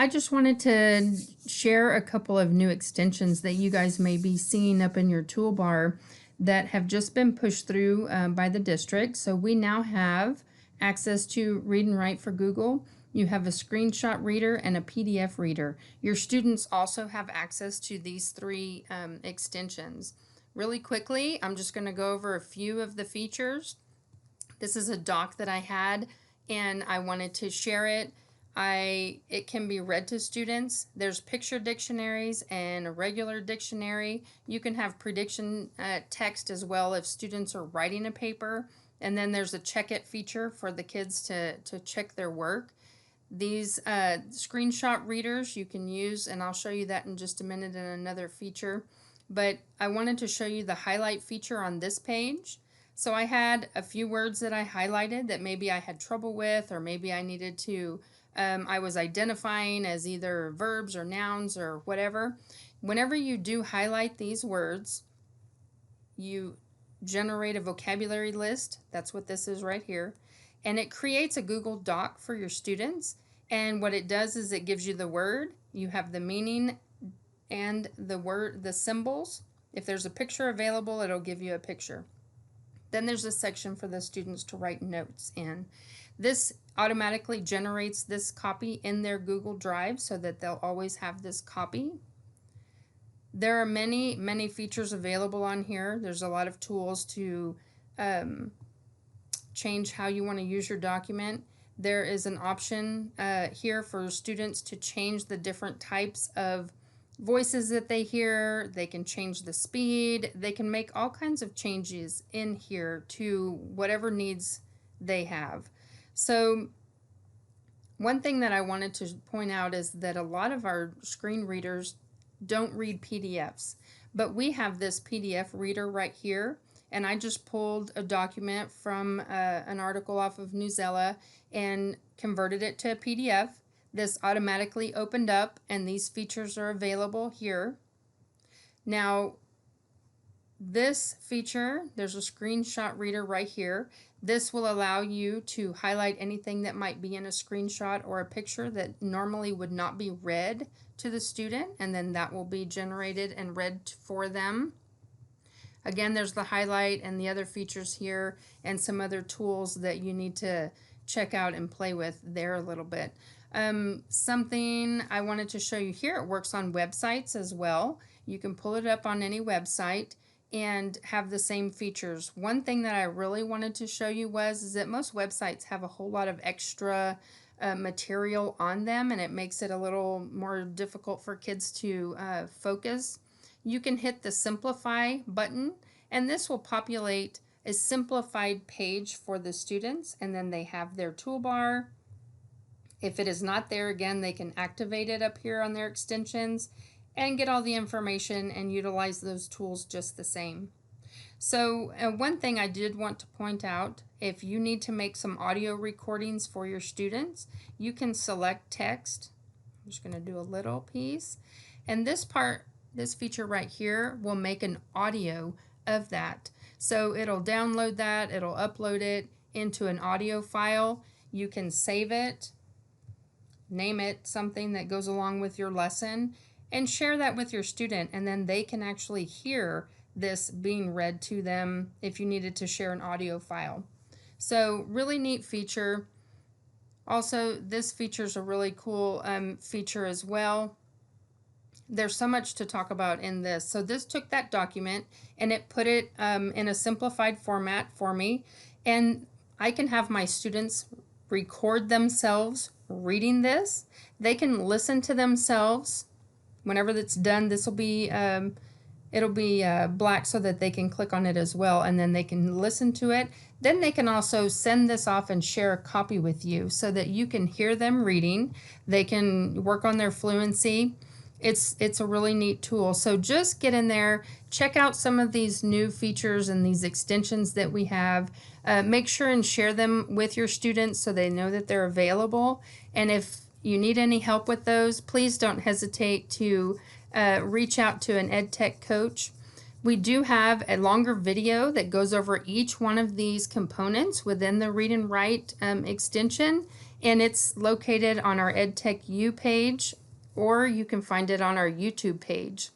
I just wanted to share a couple of new extensions that you guys may be seeing up in your toolbar that have just been pushed through by the district. So we now have access to Read and Write for Google. You have a screenshot reader and a PDF reader. Your students also have access to these three extensions. Really quickly, I'm just going to go over a few of the features. This is a doc that I had and I wanted to share it. It can be read to students. There's picture dictionaries and a regular dictionary. You can have prediction text as well if students are writing a paper. And then there's a check it feature for the kids to check their work. These screenshot readers you can use, and I'll show you that in just a minute in another feature. But I wanted to show you the highlight feature on this page. So I had a few words that I highlighted that maybe I had trouble with, or maybe I needed to I was identifying as either verbs or nouns or whatever. Whenever you do highlight these words, you generate a vocabulary list. That's what this is right here. And it creates a Google Doc for your students. And what it does is it gives you the word, you have the meaning and the symbols. If there's a picture available, it'll give you a picture. Then there's a section for the students to write notes in. This automatically generates this copy in their Google Drive so that they'll always have this copy. There are many features available on here. There's a lot of tools to change how you want to use your document. There is an option here for students to change the different types of voices that they hear. They can change the speed. They can make all kinds of changes in here to whatever needs they have. So one thing that I wanted to point out is that a lot of our screen readers don't read PDFs, but we have this PDF reader right here, and I just pulled a document from an article off of Newsela and converted it to a PDF. This automatically opened up, and these features are available here. Now, this feature, there's a screenshot reader right here. This will allow you to highlight anything that might be in a screenshot or a picture that normally would not be read to the student, and then that will be generated and read for them. Again, there's the highlight and the other features here and some other tools that you need to check out and play with there a little bit. Something I wanted to show you here, it works on websites as well. You can pull it up on any website and have the same features. One thing that I really wanted to show you is that most websites have a whole lot of extra material on them, and it makes it a little more difficult for kids to focus. You can hit the simplify button, and this will populate a simplified page for the students, and then they have their toolbar. If it is not there, again, they can activate it up here on their extensions and get all the information and utilize those tools just the same. So one thing I did want to point out, if you need to make some audio recordings for your students, you can select text. I'm just going to do a little piece. And this feature right here will make an audio of that. So it'll download that, it'll upload it into an audio file. You can save it, name it something that goes along with your lesson, and share that with your student, and then they can actually hear this being read to them if you needed to share an audio file. So really neat feature. Also, this feature is a really cool feature as well. There's so much to talk about in this. So this took that document and it put it in a simplified format for me, and I can have my students record themselves reading this. They can listen to themselves. Whenever that's done, this will be it'll be black so that they can click on it as well, and then they can listen to it. Then they can also send this off and share a copy with you so that you can hear them reading. They can work on their fluency. It's a really neat tool. So just get in there, check out some of these new features and these extensions that we have. Make sure and share them with your students so they know that they're available. And if you need any help with those, please don't hesitate to reach out to an EdTech coach. We do have a longer video that goes over each one of these components within the Read and Write extension, and it's located on our EdTech U page, or you can find it on our YouTube page.